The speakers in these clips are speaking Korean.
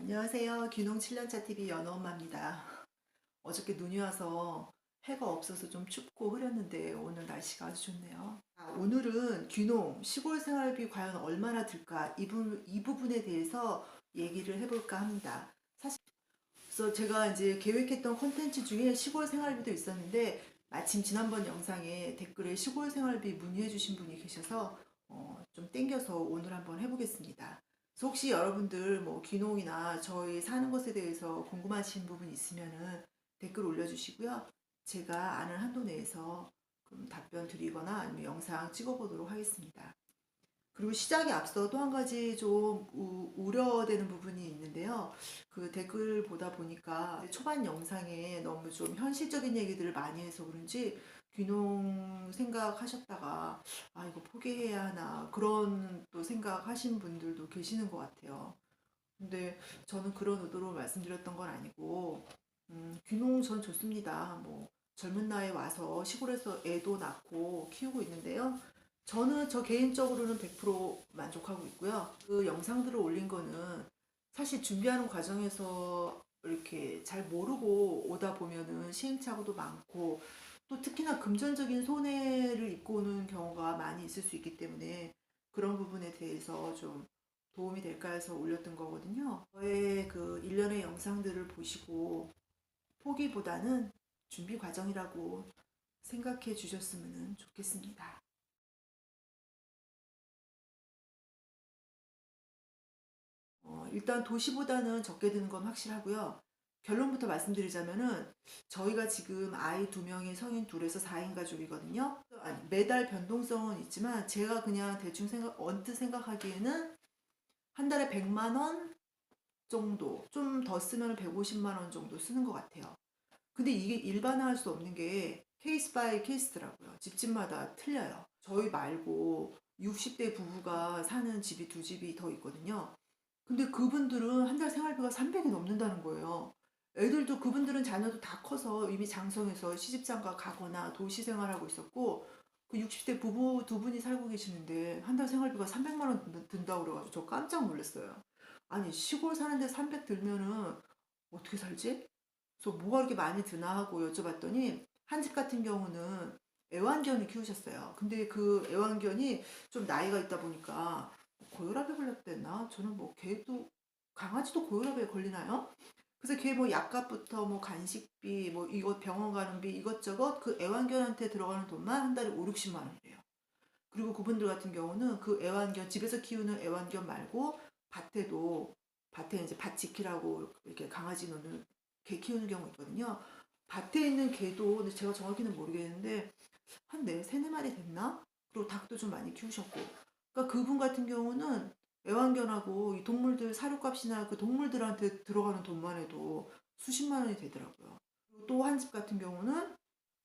안녕하세요. 귀농 7년차 TV 연어엄마입니다. 어저께 눈이 와서 해가 없어서 좀 춥고 흐렸는데 오늘 날씨가 아주 좋네요. 오늘은 귀농, 시골 생활비 과연 얼마나 들까 이 부분에 대해서 얘기를 해볼까 합니다. 사실 그래서 제가 이제 계획했던 콘텐츠 중에 시골 생활비도 있었는데 마침 지난번 영상에 댓글에 시골 생활비 문의해 주신 분이 계셔서 좀 땡겨서 오늘 한번 해보겠습니다. 그래서 혹시 여러분들 뭐 귀농이나 저희 사는 것에 대해서 궁금하신 부분 있으면은 댓글 올려주시고요. 제가 아는 한도 내에서 그럼 답변 드리거나 아니면 영상 찍어보도록 하겠습니다. 그리고 시작에 앞서 또 한 가지 좀 우려되는 부분이 있는데요. 그 댓글 보다 보니까 초반 영상에 너무 좀 현실적인 얘기들을 많이 해서 그런지 귀농 생각하셨다가 아 이거 포기해야 하나 그런 또 생각하신 분들도 계시는 것 같아요. 근데 저는 그런 의도로 말씀드렸던 건 아니고 귀농 전 좋습니다. 뭐 젊은 나이에 와서 시골에서 애도 낳고 키우고 있는데요. 저는 저 개인적으로는 100% 만족하고 있고요. 그 영상들을 올린 거는 사실 준비하는 과정에서 이렇게 잘 모르고 오다 보면은 시행착오도 많고 또 특히나 금전적인 손해를 입고 오는 경우가 많이 있을 수 있기 때문에 그런 부분에 대해서 좀 도움이 될까 해서 올렸던 거거든요. 저의 그 일련의 영상들을 보시고 포기보다는 준비 과정이라고 생각해 주셨으면 좋겠습니다. 일단 도시보다는 적게 드는 건 확실하고요. 결론부터 말씀드리자면은 저희가 지금 아이 2명에 성인 둘에서 4인 가족이거든요. 아니, 매달 변동성은 있지만 제가 그냥 대충 언뜻 생각하기에는 한 달에 100만 원 정도, 좀 더 쓰면 150만 원 정도 쓰는 것 같아요. 근데 이게 일반화할 수 없는 게 케이스 바이 케이스더라고요. 집집마다 틀려요. 저희 말고 60대 부부가 사는 집이 두 집이 더 있거든요. 근데 그분들은 한 달 생활비가 300이 넘는다는 거예요. 애들도 그분들은 자녀도 다 커서 이미 장성해서 시집장가 가거나 도시 생활하고 있었고 그 60대 부부 두 분이 살고 계시는데 한 달 생활비가 300만 원 든다고 그래가지고 저 깜짝 놀랐어요. 아니 시골 사는데 300 들면은 어떻게 살지? 그래서 뭐가 그렇게 많이 드나 하고 여쭤봤더니 한 집 같은 경우는 애완견을 키우셨어요. 근데 그 애완견이 좀 나이가 있다 보니까 고혈압에 걸렸댔나? 저는 뭐 개도 강아지도 고혈압에 걸리나요? 그래서 걔 뭐 약값부터 뭐 간식비 뭐 이것 병원 가는 비 이것저것 그 애완견한테 들어가는 돈만 한 달에 5, 60만 원이래요. 그리고 그분들 같은 경우는 그 애완견 집에서 키우는 애완견 말고 밭에도 밭에 이제 밭 지키라고 이렇게 강아지 놓는 개 키우는 경우 있거든요. 밭에 있는 개도 근데 제가 정확히는 모르겠는데 한 네, 세네 마리 됐나? 그리고 닭도 좀 많이 키우셨고. 그러니까 그분 같은 경우는 애완견하고 이 동물들 사료값이나 그 동물들한테 들어가는 돈만 해도 수십만 원이 되더라고요. 또 한 집 같은 경우는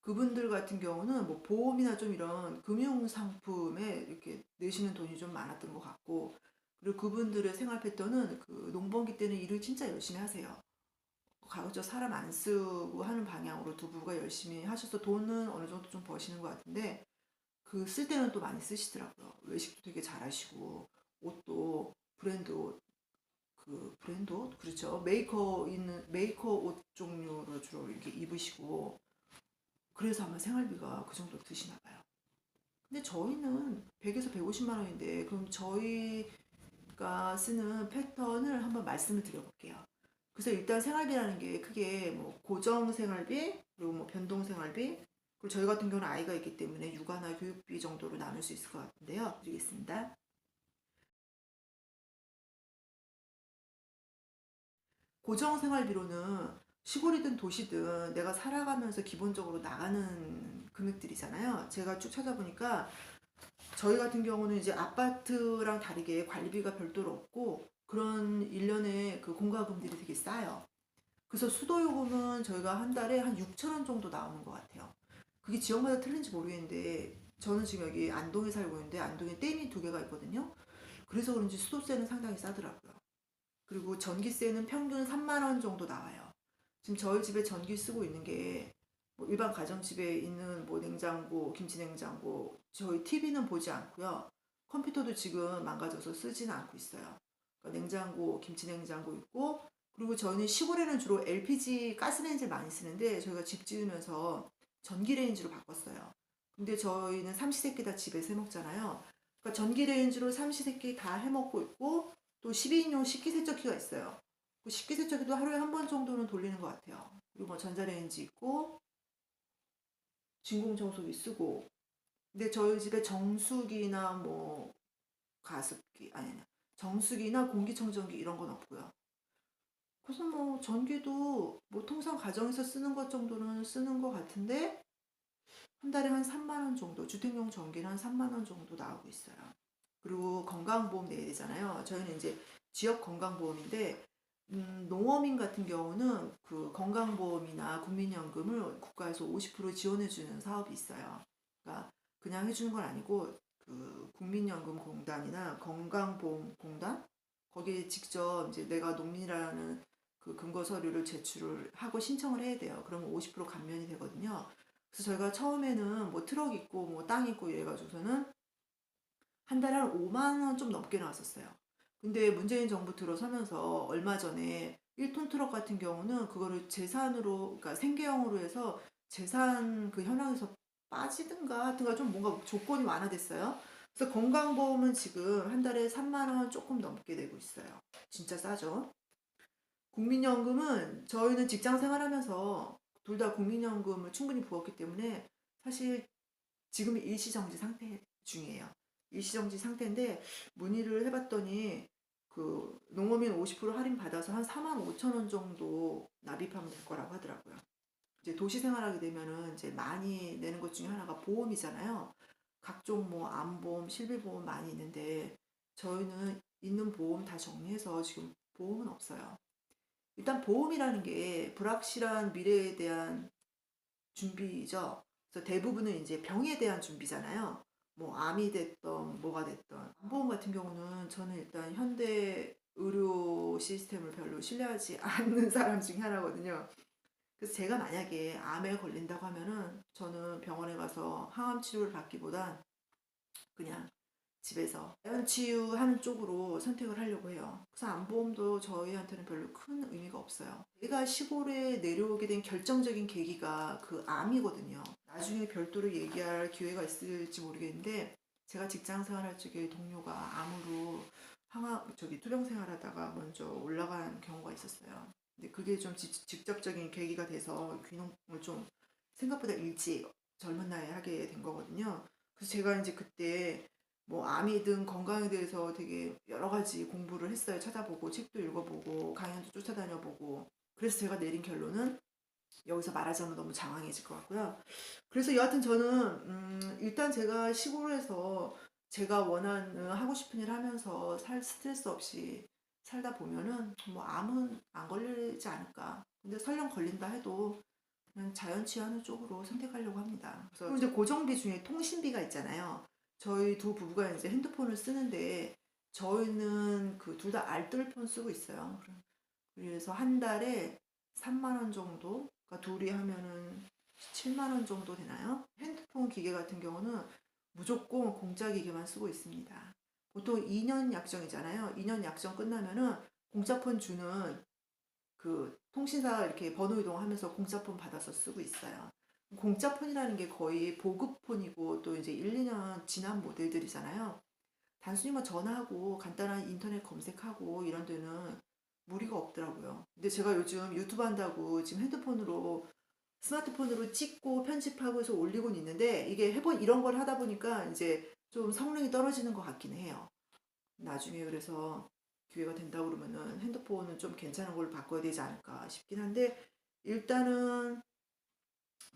그분들 같은 경우는 뭐 보험이나 좀 이런 금융 상품에 이렇게 내시는 돈이 좀 많았던 것 같고 그리고 그분들의 생활 패턴은 그 농번기 때는 일을 진짜 열심히 하세요. 가급적 사람 안 쓰고 하는 방향으로 두 부가 열심히 하셔서 돈은 어느 정도 좀 버시는 것 같은데 그 쓸 때는 또 많이 쓰시더라고요. 외식도 되게 잘하시고 옷도 브랜드 옷, 그 브랜드 옷 그렇죠. 메이커 옷 종류로 주로 이렇게 입으시고 그래서 아마 생활비가 그 정도 드시나 봐요. 근데 저희는 100에서 150만 원인데 그럼 저희가 쓰는 패턴을 한번 말씀을 드려볼게요. 그래서 일단 생활비라는 게 크게 뭐 고정 생활비 그리고 뭐 변동 생활비 그리고 저희 같은 경우는 아이가 있기 때문에 육아나 교육비 정도로 나눌 수 있을 것 같은데요. 드리겠습니다. 고정 생활비로는 시골이든 도시든 내가 살아가면서 기본적으로 나가는 금액들이잖아요. 제가 쭉 찾아보니까 저희 같은 경우는 이제 아파트랑 다르게 관리비가 별도로 없고 그런 일련의 그 공과금들이 되게 싸요. 그래서 수도요금은 저희가 한 달에 한 6천 원 정도 나오는 것 같아요. 그게 지역마다 틀린지 모르겠는데 저는 지금 여기 안동에 살고 있는데 안동에 댐이 두 개가 있거든요. 그래서 그런지 수도세는 상당히 싸더라고요. 그리고 전기세는 평균 3만 원 정도 나와요. 지금 저희 집에 전기 쓰고 있는 게뭐 일반 가정집에 있는 뭐 냉장고, 김치냉장고, 저희 TV는 보지 않고요. 컴퓨터도 지금 망가져서 쓰지는 않고 있어요. 그러니까 냉장고, 김치냉장고 있고 그리고 저희는 시골에는 주로 LPG 가스레인지를 많이 쓰는데 저희가 집 지으면서 전기레인지로 바꿨어요. 근데 저희는 삼시세끼 다 집에서 해먹잖아요. 그러니까 전기레인지로 삼시세끼 다 해먹고 있고 또 12인용 식기세척기가 있어요. 그 식기세척기도 하루에 한 번 정도는 돌리는 것 같아요. 그리고 뭐 전자레인지 있고 진공청소기 쓰고. 근데 저희 집에 정수기나 뭐 가습기 아니 정수기나 공기청정기 이런 건 없고요. 그래서 뭐 전기도 뭐 통상 가정에서 쓰는 것 정도는 쓰는 것 같은데 한 달에 한 3만 원 정도, 주택용 전기는 한 3만 원 정도 나오고 있어요. 그리고 건강보험 내야 되잖아요. 저희는 이제 지역 건강보험인데 농어민 같은 경우는 그 건강보험이나 국민연금을 국가에서 50% 지원해주는 사업이 있어요. 그러니까 그냥 해주는 건 아니고 그 국민연금공단이나 건강보험공단 거기에 직접 이제 내가 농민이라는 그 근거 서류를 제출을 하고 신청을 해야 돼요. 그러면 50% 감면이 되거든요. 그래서 저희가 처음에는 뭐 트럭 있고 뭐 땅 있고 이래가지고서는 한 달에 한 5만 원 좀 넘게 나왔었어요. 근데 문재인 정부 들어서면서 얼마 전에 1톤 트럭 같은 경우는 그거를 재산으로, 그러니까 생계형으로 해서 재산 그 현황에서 빠지든가 하여튼가 좀 뭔가 조건이 완화됐어요. 그래서 건강보험은 지금 한 달에 3만 원 조금 넘게 내고 있어요. 진짜 싸죠. 국민연금은 저희는 직장 생활하면서 둘 다 국민연금을 충분히 부었기 때문에 사실 지금 일시정지 상태 중이에요. 일시정지 상태인데 문의를 해봤더니 그 농어민 50% 할인 받아서 한 4만 5천 원 정도 납입하면 될 거라고 하더라고요. 이제 도시 생활하게 되면은 이제 많이 내는 것 중에 하나가 보험이잖아요. 각종 뭐 암보험, 실비보험 많이 있는데 저희는 있는 보험 다 정리해서 지금 보험은 없어요. 일단 보험이라는 게 불확실한 미래에 대한 준비죠. 그래서 대부분은 이제 병에 대한 준비잖아요. 뭐 암이 됐던 뭐가 됐던 보험 같은 경우는 저는 일단 현대 의료 시스템을 별로 신뢰하지 않는 사람 중에 하나거든요. 그래서 제가 만약에 암에 걸린다고 하면은 저는 병원에 가서 항암 치료를 받기보단 그냥 집에서 자연치유하는 쪽으로 선택을 하려고 해요. 그래서 안보험도 저희한테는 별로 큰 의미가 없어요. 제가 시골에 내려오게 된 결정적인 계기가 그 암이거든요. 나중에 별도로 얘기할 기회가 있을지 모르겠는데 제가 직장 생활할 적에 동료가 암으로 투병 생활하다가 먼저 올라간 경우가 있었어요. 근데 그게 좀 직접적인 계기가 돼서 귀농을 좀 생각보다 일찍 젊은 나이에 하게 된 거거든요. 그래서 제가 이제 그때 뭐 암이든 건강에 대해서 되게 여러 가지 공부를 했어요. 찾아보고 책도 읽어보고 강연도 쫓아다녀보고. 그래서 제가 내린 결론은 여기서 말하자면 너무 장황해질 것 같고요. 그래서 여하튼 저는 일단 제가 시골에서 제가 원하는 하고 싶은 일 하면서 스트레스 없이 살다 보면은 뭐 암은 안 걸리지 않을까. 근데 설령 걸린다 해도 그냥 자연치유하는 쪽으로 선택하려고 합니다. 그래서 이제 고정비 중에 통신비가 있잖아요. 저희 두 부부가 이제 핸드폰을 쓰는데 저희는 그 둘 다 알뜰폰 쓰고 있어요. 그래서 한 달에 3만 원 정도, 그러니까 둘이 하면은 7만 원 정도 되나요? 핸드폰 기계 같은 경우는 무조건 공짜 기계만 쓰고 있습니다. 보통 2년 약정이잖아요. 2년 약정 끝나면은 공짜폰 주는 그 통신사 이렇게 번호 이동하면서 공짜폰 받아서 쓰고 있어요. 공짜폰이라는 게 거의 보급폰이고 또 이제 1, 2년 지난 모델들이잖아요. 단순히 뭐 전화하고 간단한 인터넷 검색하고 이런 데는 무리가 없더라고요. 근데 제가 요즘 유튜브 한다고 지금 핸드폰으로 스마트폰으로 찍고 편집하고 해서 올리고는 있는데 이게 해본 이런 걸 하다 보니까 이제 좀 성능이 떨어지는 것 같긴 해요. 나중에 그래서 기회가 된다 그러면은 핸드폰은 좀 괜찮은 걸로 바꿔야 되지 않을까 싶긴 한데 일단은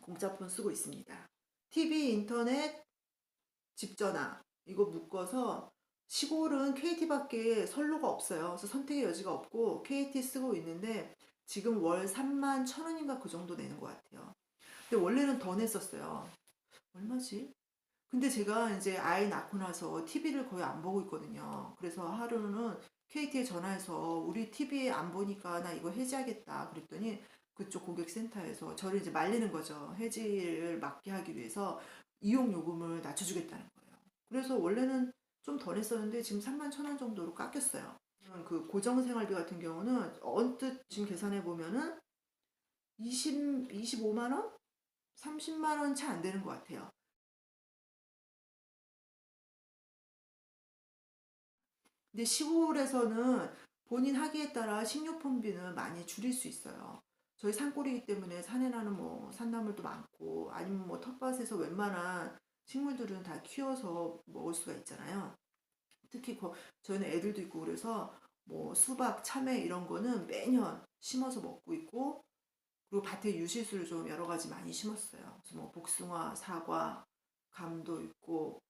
공짜폰 쓰고 있습니다. TV, 인터넷, 집전화 이거 묶어서 시골은 KT밖에 선로가 없어요. 그래서 선택의 여지가 없고 KT 쓰고 있는데 지금 월 3만 1,000원인가 그 정도 내는 것 같아요. 근데 원래는 더 냈었어요. 얼마지? 근데 제가 이제 아이 낳고 나서 TV를 거의 안 보고 있거든요. 그래서 하루는 KT에 전화해서 우리 TV 안 보니까 나 이거 해지하겠다 그랬더니 그쪽 고객센터에서 저를 이제 말리는 거죠. 해지를 막게 하기 위해서 이용 요금을 낮춰주겠다는 거예요. 그래서 원래는 좀 덜 했었는데 지금 3만 1,000원 정도로 깎였어요. 그 고정생활비 같은 경우는 언뜻 지금 계산해 보면은 25만 원? 30만 원 채 안 되는 것 같아요. 근데 시골에서는 본인 하기에 따라 식료품비는 많이 줄일 수 있어요. 저희 산골이기 때문에 산에 나는 뭐 산나물도 많고 아니면 뭐 텃밭에서 웬만한 식물들은 다 키워서 먹을 수가 있잖아요. 특히 저희는 애들도 있고 그래서 뭐 수박, 참외 이런 거는 매년 심어서 먹고 있고 그리고 밭에 유실수를 좀 여러 가지 많이 심었어요. 그래서 뭐 복숭아, 사과, 감도 있고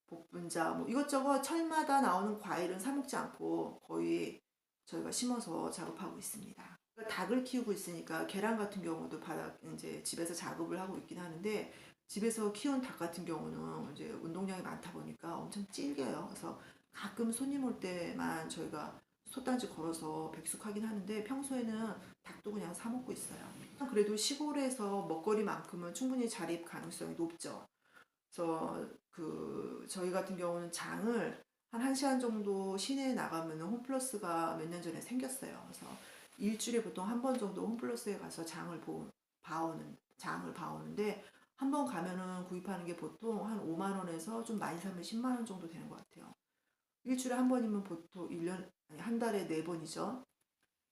복분자 뭐 이것저것 철마다 나오는 과일은 사 먹지 않고 거의 저희가 심어서 작업하고 있습니다. 그러니까 닭을 키우고 있으니까 계란 같은 경우도 바닥 이제 집에서 작업을 하고 있긴 하는데 집에서 키운 닭 같은 경우는 이제 운동량이 많다 보니까 엄청 질겨요. 그래서 가끔 손님 올 때만 저희가 솥단지 걸어서 백숙하긴 하는데 평소에는 닭도 그냥 사 먹고 있어요. 그래도 시골에서 먹거리만큼은 충분히 자립 가능성이 높죠. 그래서 저희 같은 경우는 장을 한 1시간 정도 시내에 나가면 홈플러스가 몇 년 전에 생겼어요. 그래서 일주일에 보통 한 번 정도 홈플러스에 가서 장을 봐오는데 한 번 가면은 구입하는 게 보통 한 5만 원에서 좀 많이 사면 10만 원 정도 되는 것 같아요. 일주일에 한 번이면 보통 1년 아니 한 달에 4번이죠.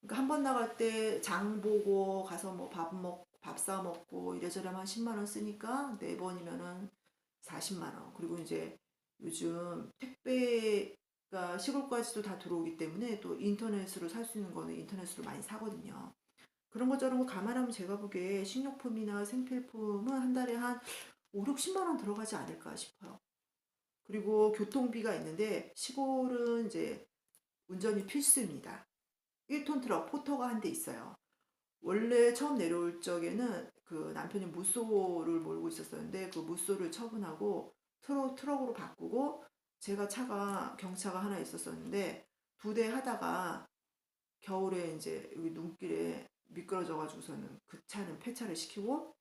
그러니까 한 번 나갈 때 장 보고 가서 뭐 밥 사 먹고 이래저래 한 10만 원 쓰니까 4번이면은 40만 원. 그리고 이제 요즘 택배가 시골까지도 다 들어오기 때문에 또 인터넷으로 살 수 있는 거는 인터넷으로 많이 사거든요. 그런 거 저런 거 감안하면 제가 보기에 식료품이나 생필품은 한 달에 한 5, 60만 원 들어가지 않을까 싶어요. 그리고 교통비가 있는데 시골은 이제 운전이 필수입니다. 1톤 트럭 포터가 한 대 있어요. 원래 처음 내려올 적에는 그 남편이 무쏘를 몰고 있었었는데 그 무쏘를 처분하고 트럭으로 바꾸고 제가 차가 경차가 하나 있었었는데 2대 하다가 겨울에 이제 여기 눈길에 미끄러져 가지고서는 그 차는 폐차를 시키고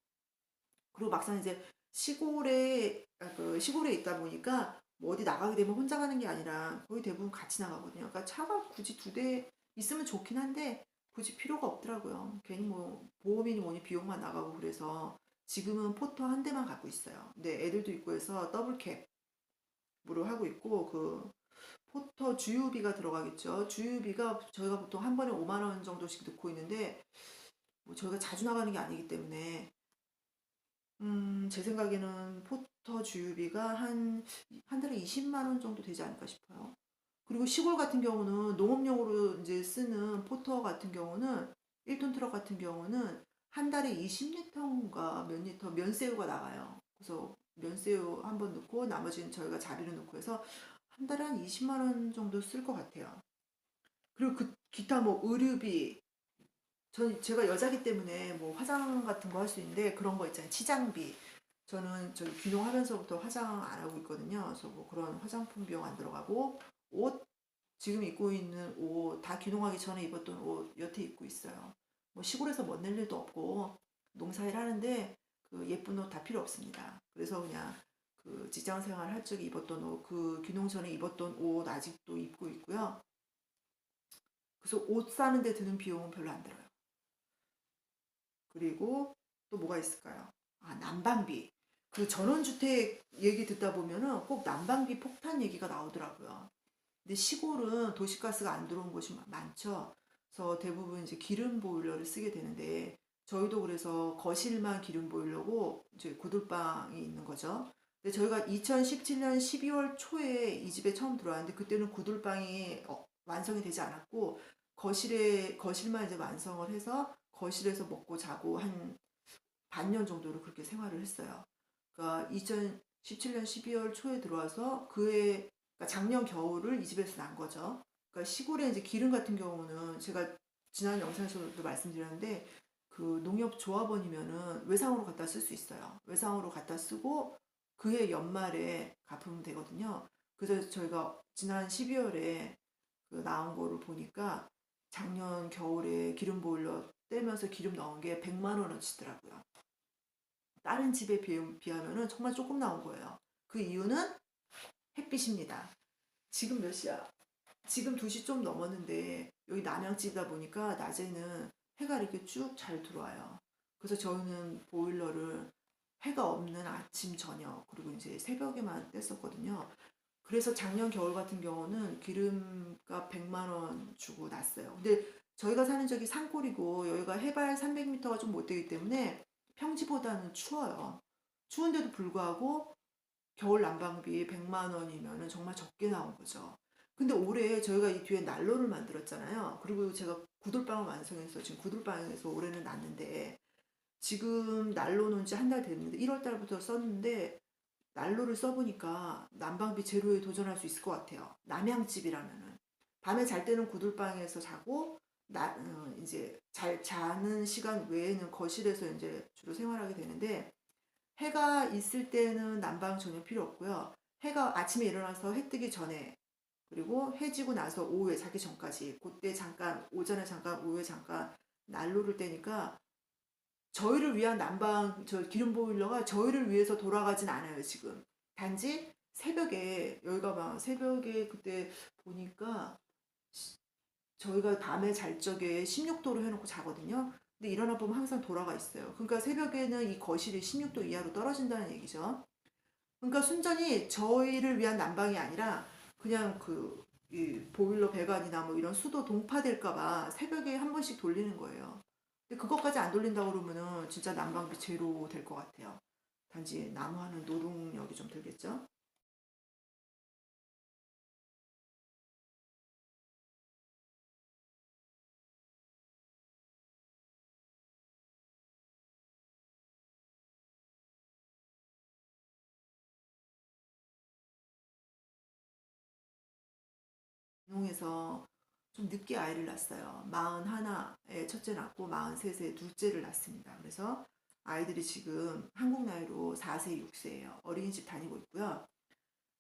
그리고 막상 이제 시골에 있다 보니까 뭐 어디 나가게 되면 혼자 가는 게 아니라 거의 대부분 같이 나가거든요. 그러니까 차가 굳이 2대 있으면 좋긴 한데 굳이 필요가 없더라고요. 괜히 뭐 보험이니 뭐니 비용만 나가고 그래서 지금은 포터 한 대만 갖고 있어요. 근데 애들도 있고 해서 더블캡으로 하고 있고 그 포터 주유비가 들어가겠죠. 주유비가 저희가 보통 한 번에 5만 원 정도씩 넣고 있는데 뭐 저희가 자주 나가는 게 아니기 때문에 제 생각에는 포터 주유비가 한 달에 20만 원 정도 되지 않을까 싶어요. 그리고 시골 같은 경우는 농업용으로 이제 쓰는 포터 같은 경우는 1톤 트럭 같은 경우는 한 달에 20리터인가 몇 리터 면새우가 나가요. 그래서 면새우 한 번 넣고 나머지는 저희가 자비를 넣고 해서 한 달에 한 20만 원 정도 쓸 것 같아요. 그리고 기타 뭐 의류비 제가 여자기 때문에 뭐 화장 같은 거 할 수 있는데 그런 거 있잖아요. 치장비. 저는 저기 귀농하면서부터 화장 안 하고 있거든요. 그래서 뭐 그런 화장품 비용 안 들어가고 옷 지금 입고 있는 옷 다 귀농하기 전에 입었던 옷 여태 입고 있어요. 뭐 시골에서 멋낼 일도 없고 농사일 하는데 그 예쁜 옷 다 필요 없습니다. 그래서 그냥 그 직장 생활 할 적에 입었던 옷, 그 귀농 전에 입었던 옷 아직도 입고 있고요. 그래서 옷 사는 데 드는 비용은 별로 안 들어요. 그리고 또 뭐가 있을까요? 아, 난방비. 그 전원주택 얘기 듣다 보면은 꼭 난방비 폭탄 얘기가 나오더라고요. 근데 시골은 도시가스가 안 들어온 곳이 많죠. 그래서 대부분 이제 기름 보일러를 쓰게 되는데 저희도 그래서 거실만 기름 보일러고 이제 고들방이 있는 거죠. 근데 저희가 2017년 12월 초에 이 집에 처음 들어왔는데 그때는 고들방이 완성이 되지 않았고 거실만 이제 완성을 해서 거실에서 먹고 자고 한 반년 정도를 그렇게 생활을 했어요. 그러니까 2017년 12월 초에 들어와서 그러니까 작년 겨울을 이 집에서 난 거죠. 그러니까 시골에 이제 기름 같은 경우는 제가 지난 영상에서도 말씀드렸는데 그 농협조합원이면은 외상으로 갖다 쓸 수 있어요. 외상으로 갖다 쓰고 그해 연말에 갚으면 되거든요. 그래서 저희가 지난 12월에 그 나온 거를 보니까 작년 겨울에 기름 보일러 떼면서 기름 넣은 게 100만 원어치더라고요. 다른 집에 비하면은 정말 조금 나온 거예요. 그 이유는 햇빛입니다. 지금 몇 시야? 지금 2시 좀 넘었는데 여기 남양집이다 보니까 낮에는 해가 이렇게 쭉 잘 들어와요. 그래서 저희는 보일러를 해가 없는 아침, 저녁, 그리고 이제 새벽에만 뗐었거든요. 그래서 작년 겨울 같은 경우는 기름값 100만 원 주고 났어요. 근데 저희가 사는 저기 산골이고 여기가 해발 300m가 좀 못 되기 때문에 평지보다는 추워요. 추운데도 불구하고 겨울 난방비 100만 원이면은 정말 적게 나온 거죠. 근데 올해 저희가 이 뒤에 난로를 만들었잖아요. 그리고 제가 구들방을 완성해서 지금 구들방에서 올해는 났는데 지금 난로 놓은 지 한 달 됐는데 1월 달부터 썼는데 난로를 써보니까 난방비 제로에 도전할 수 있을 것 같아요. 남양집이라면은 밤에 잘 때는 구들방에서 자고 이제 잘 자는 시간 외에는 거실에서 이제 주로 생활하게 되는데 해가 있을 때는 난방 전혀 필요 없고요. 해가 아침에 일어나서 해 뜨기 전에 그리고 해 지고 나서 오후에 자기 전까지 그때 잠깐 오전에 잠깐 오후에 잠깐 난로를 떼니까 저희를 위한 난방 저 기름 보일러가 저희를 위해서 돌아가진 않아요 지금. 단지 새벽에 여기가 막 새벽에 그때 보니까 저희가 밤에 잘 적에 16도로 해놓고 자거든요. 근데 일어나 보면 항상 돌아가 있어요. 그러니까 새벽에는 이 거실이 16도 이하로 떨어진다는 얘기죠. 그러니까 순전히 저희를 위한 난방이 아니라 그냥 이 보일러 배관이나 뭐 이런 수도 동파될까봐 새벽에 한 번씩 돌리는 거예요. 근데 그것까지 안 돌린다고 그러면은 진짜 난방비 제로 될 것 같아요. 단지 나무하는 노동력이 좀 들겠죠? 농에서 좀 늦게 아이를 낳았어요. 41에 첫째 낳고 43세 둘째를 낳습니다. 그래서 아이들이 지금 한국 나이로 4세, 6세예요. 어린이집 다니고 있고요.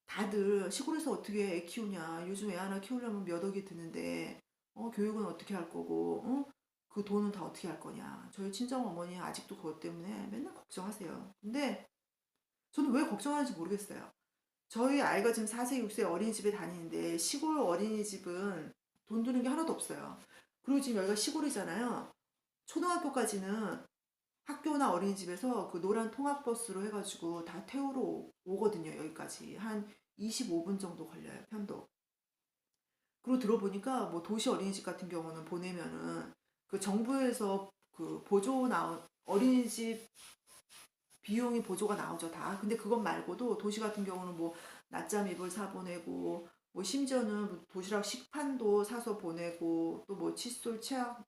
다들 시골에서 어떻게 애 키우냐. 요즘 애 하나 키우려면 몇 억이 드는데, 교육은 어떻게 할 거고, 그 돈은 다 어떻게 할 거냐. 저희 친정 어머니 아직도 그것 때문에 맨날 걱정하세요. 근데 저는 왜 걱정하는지 모르겠어요. 저희 아이가 지금 4세, 6세 어린이집에 다니는데 시골 어린이집은 돈 드는 게 하나도 없어요. 그리고 지금 여기가 시골이잖아요. 초등학교까지는 학교나 어린이집에서 그 노란 통학버스로 해가지고 다 태우러 오거든요. 여기까지. 한 25분 정도 걸려요. 편도. 그리고 들어보니까 뭐 도시 어린이집 같은 경우는 보내면은 그 정부에서 그 보조 나온 어린이집 비용이 보조가 나오죠, 다. 근데 그것 말고도 도시 같은 경우는 뭐 낮잠 이불 사 보내고 뭐 심지어는 뭐 도시락 식판도 사서 보내고 또 뭐 칫솔 치약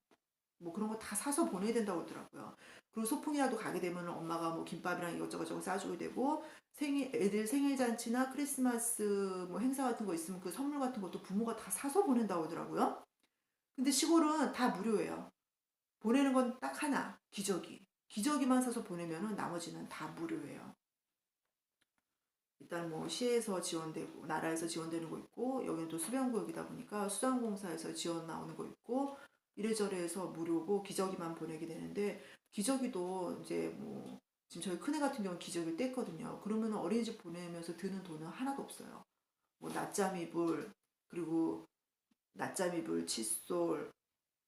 뭐 그런 거 다 사서 보내야 된다고 그러더라고요. 그리고 소풍이라도 가게 되면 엄마가 뭐 김밥이랑 이것저것 저것 싸주게 되고 애들 생일 잔치나 크리스마스 뭐 행사 같은 거 있으면 그 선물 같은 것도 부모가 다 사서 보낸다고 하더라고요. 근데 시골은 다 무료예요. 보내는 건 딱 하나, 기저귀. 기저귀만 사서 보내면은 나머지는 다 무료예요. 일단 뭐 시에서 지원되고 나라에서 지원되는 거 있고 여기는 또 수변구역이다 보니까 수상공사에서 지원 나오는 거 있고 이래저래 해서 무료고 기저귀만 보내게 되는데 기저귀도 이제 뭐 지금 저희 큰애 같은 경우는 기저귀를 뗐거든요. 그러면 어린이집 보내면서 드는 돈은 하나도 없어요. 뭐 낮잠 이불 그리고 낮잠 이불 칫솔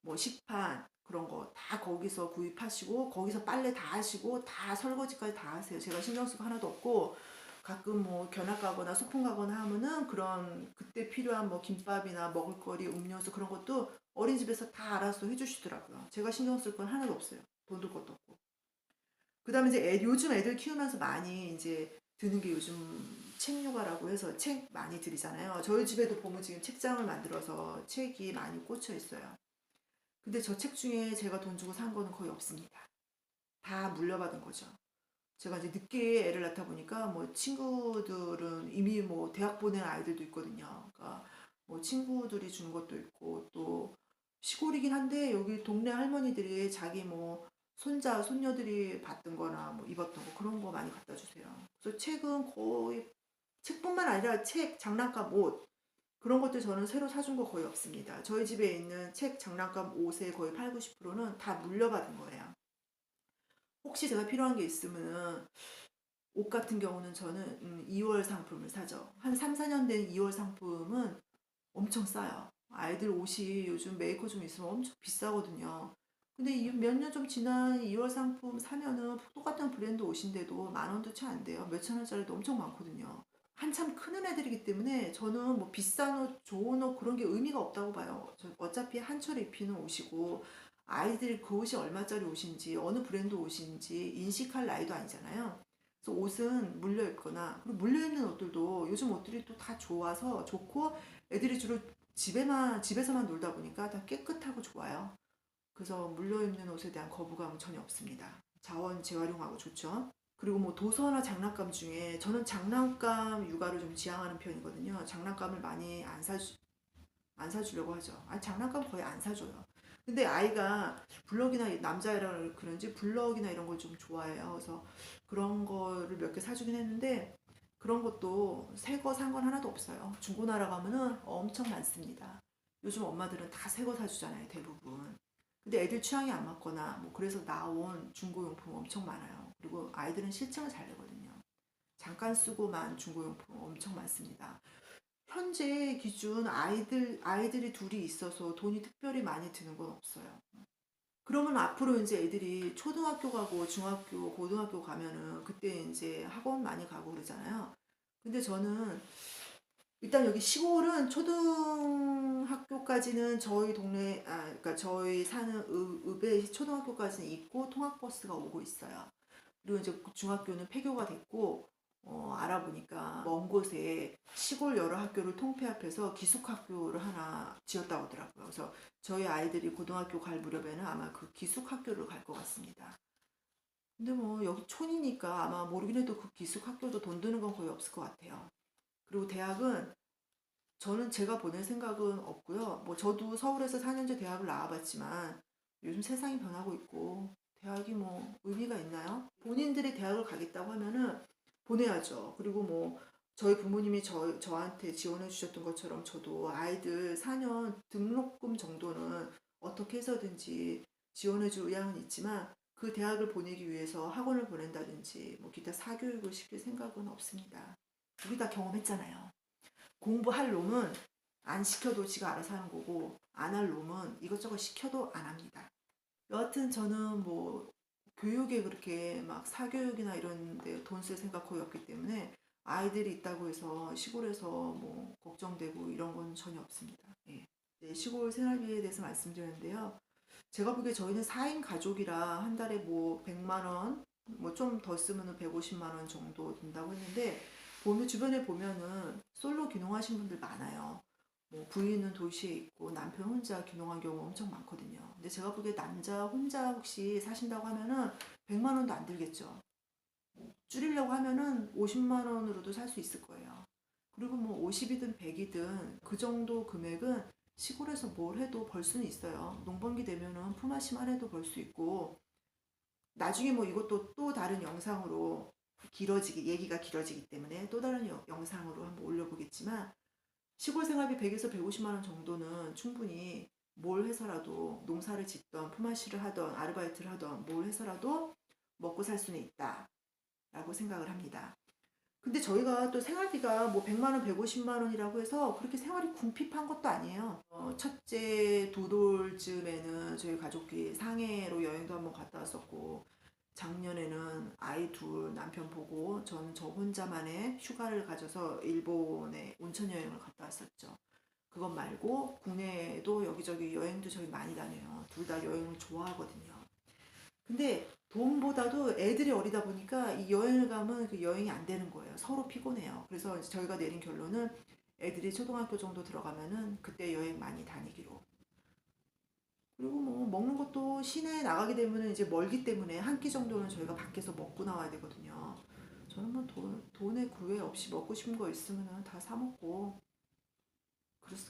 뭐 식판 그런 거 다 거기서 구입하시고 거기서 빨래 다 하시고 다 설거지까지 다 하세요. 제가 신경 쓰고 하나도 없고 가끔 뭐 견학 가거나 소풍 가거나 하면은 그런 그때 필요한 뭐 김밥이나 먹을거리 음료수 그런 것도 어린이집에서 다 알아서 해주시더라고요. 제가 신경 쓸 건 하나도 없어요. 돈 들 것도 없고. 그다음에 이제 요즘 애들 키우면서 많이 이제 드는 게 요즘 책육아라고 해서 책 많이 드리잖아요. 저희 집에도 보면 지금 책장을 만들어서 책이 많이 꽂혀 있어요. 근데 저 책 중에 제가 돈 주고 산 거는 거의 없습니다. 다 물려받은 거죠. 제가 이제 늦게 애를 낳다 보니까 뭐 친구들은 이미 뭐 대학 보낸 아이들도 있거든요. 그러니까 뭐 친구들이 준 것도 있고 또 시골이긴 한데 여기 동네 할머니들이 자기 뭐 손자 손녀들이 받던 거나 뭐 입었던 거 그런 거 많이 갖다 주세요. 그래서 책은 거의 책뿐만 아니라 책, 장난감, 옷 그런 것들 저는 새로 사준 거 거의 없습니다. 저희 집에 있는 책, 장난감, 옷의 거의 8, 90%는 다 물려받은 거예요. 혹시 제가 필요한 게 있으면은 옷 같은 경우는 저는 2월 상품을 사죠. 한 3, 4년 된 2월 상품은 엄청 싸요. 아이들 옷이 요즘 메이커 좀 있으면 엄청 비싸거든요. 근데 몇 년 좀 지난 2월 상품 사면은 똑같은 브랜드 옷인데도 만 원도 채 안 돼요. 몇천 원짜리도 엄청 많거든요. 한참 크는 애들이기 때문에 저는 뭐 비싼 옷, 좋은 옷 그런 게 의미가 없다고 봐요. 어차피 한 철에 입히는 옷이고 아이들이 그 옷이 얼마짜리 옷인지 어느 브랜드 옷인지 인식할 나이도 아니잖아요. 그래서 옷은 물려 입거나 그리고 물려 입는 옷들도 요즘 옷들이 또 다 좋아서 좋고 애들이 주로 집에서만 놀다 보니까 다 깨끗하고 좋아요. 그래서 물려 입는 옷에 대한 거부감은 전혀 없습니다. 자원 재활용하고 좋죠. 그리고 뭐 도서나 장난감 중에 저는 장난감 육아를 좀 지향하는 편이거든요. 장난감을 많이 안 사주려고 하죠. 아니, 장난감 거의 안 사줘요. 근데 아이가 블럭이나 남자애라 그런지 블럭이나 이런 걸 좀 좋아해요. 그래서 그런 거를 몇 개 사주긴 했는데 그런 것도 새 거 산 건 하나도 없어요. 중고나라 가면은 엄청 많습니다. 요즘 엄마들은 다 새 거 사주잖아요, 대부분. 근데 애들 취향이 안 맞거나 뭐 그래서 나온 중고용품 엄청 많아요. 그리고 아이들은 실증을 잘 내거든요. 잠깐 쓰고만 중고용품 엄청 많습니다. 현재 기준 아이들이 둘이 있어서 돈이 특별히 많이 드는 건 없어요. 그러면 앞으로 이제 애들이 초등학교 가고 중학교, 고등학교 가면은 그때 이제 학원 많이 가고 그러잖아요. 근데 저는 일단 여기 시골은 초등학교까지는 저희 동네, 그러니까 저희 사는 읍에 초등학교까지는 있고 통학버스가 오고 있어요. 그리고 이제 중학교는 폐교가 됐고, 알아보니까 먼 곳에 시골 여러 학교를 통폐합해서 기숙학교를 하나 지었다고 하더라고요. 그래서 저희 아이들이 고등학교 갈 무렵에는 아마 그 기숙학교를 갈 것 같습니다. 근데 뭐 여기 촌이니까 아마 모르긴 해도 그 기숙학교도 돈 드는 건 거의 없을 것 같아요. 그리고 대학은 저는 제가 보낼 생각은 없고요. 뭐 저도 서울에서 4년제 대학을 나와봤지만 요즘 세상이 변하고 있고 대학이 뭐 의미가 있나요? 본인들이 대학을 가겠다고 하면은 보내야죠. 그리고 뭐 저희 부모님이 저한테 지원해 주셨던 것처럼 저도 아이들 4년 등록금 정도는 어떻게 해서든지 지원해 줄 의향은 있지만 그 대학을 보내기 위해서 학원을 보낸다든지 뭐 기타 사교육을 시킬 생각은 없습니다. 우리 다 경험했잖아요. 공부할 놈은 안 시켜도 지가 알아서 하는 거고 안 할 놈은 이것저것 시켜도 안 합니다. 여하튼 저는 뭐 교육에 그렇게 막 사교육이나 이런 데 돈 쓸 생각 거의 없기 때문에 아이들이 있다고 해서 시골에서 뭐 걱정되고 이런 건 전혀 없습니다. 예. 네, 시골 생활비에 대해서 말씀드렸는데요. 제가 보기에 저희는 4인 가족이라 한 달에 뭐 100만 원, 뭐 좀 더 쓰면은 150만 원 정도 든다고 했는데 보면 주변에 보면은 솔로 귀농하신 분들 많아요. 뭐 부인은 도시에 있고 남편 혼자 귀농한 경우 엄청 많거든요. 근데 제가 보기에 남자 혼자 혹시 사신다고 하면은 100만 원도 안 들겠죠. 줄이려고 하면은 50만 원으로도 살 수 있을 거예요. 그리고 뭐 50이든 100이든 그 정도 금액은 시골에서 뭘 해도 벌 수는 있어요. 농번기 되면은 품앗이만 해도 벌 수 있고 나중에 뭐 이것도 또 다른 영상으로 얘기가 길어지기 때문에 또 다른 영상으로 한번 올려보겠지만 시골 생활비 100에서 150만 원 정도는 충분히 뭘 해서라도 농사를 짓던 품앗이를 하던 아르바이트를 하던 뭘 해서라도 먹고 살 수는 있다라고 생각을 합니다. 근데 저희가 또 생활비가 뭐 100만 원, 150만 원이라고 해서 그렇게 생활이 궁핍한 것도 아니에요. 첫째 두 돌쯤에는 저희 가족끼리 상해로 여행도 한번 갔다 왔었고 작년에는 아이 둘 남편 보고 저는 저 혼자만의 휴가를 가져서 일본에 온천 여행을 갔다 왔었죠. 그것 말고 국내에도 여기저기 여행도 저희 많이 다녀요. 둘 다 여행을 좋아하거든요. 근데 돈보다도 애들이 어리다 보니까 이 여행을 가면 그 여행이 안 되는 거예요. 서로 피곤해요. 그래서 이제 저희가 내린 결론은 애들이 초등학교 정도 들어가면은 그때 여행 많이 다니기로. 그리고 뭐 먹는 것도 시내에 나가게 되면은 이제 멀기 때문에 한 끼 정도는 저희가 밖에서 먹고 나와야 되거든요. 저는 뭐 돈에 구애 없이 먹고 싶은 거 있으면 다 사 먹고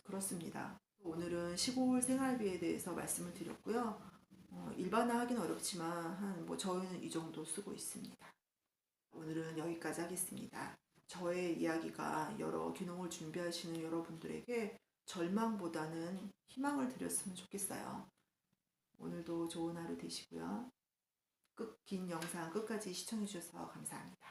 그렇습니다. 오늘은 시골 생활비에 대해서 말씀을 드렸고요. 일반화하기는 어렵지만 한 뭐 저희는 이 정도 쓰고 있습니다. 오늘은 여기까지 하겠습니다. 저의 이야기가 여러 귀농을 준비하시는 여러분들에게 절망보다는 희망을 드렸으면 좋겠어요. 오늘도 좋은 하루 되시고요. 긴 영상 끝까지 시청해 주셔서 감사합니다.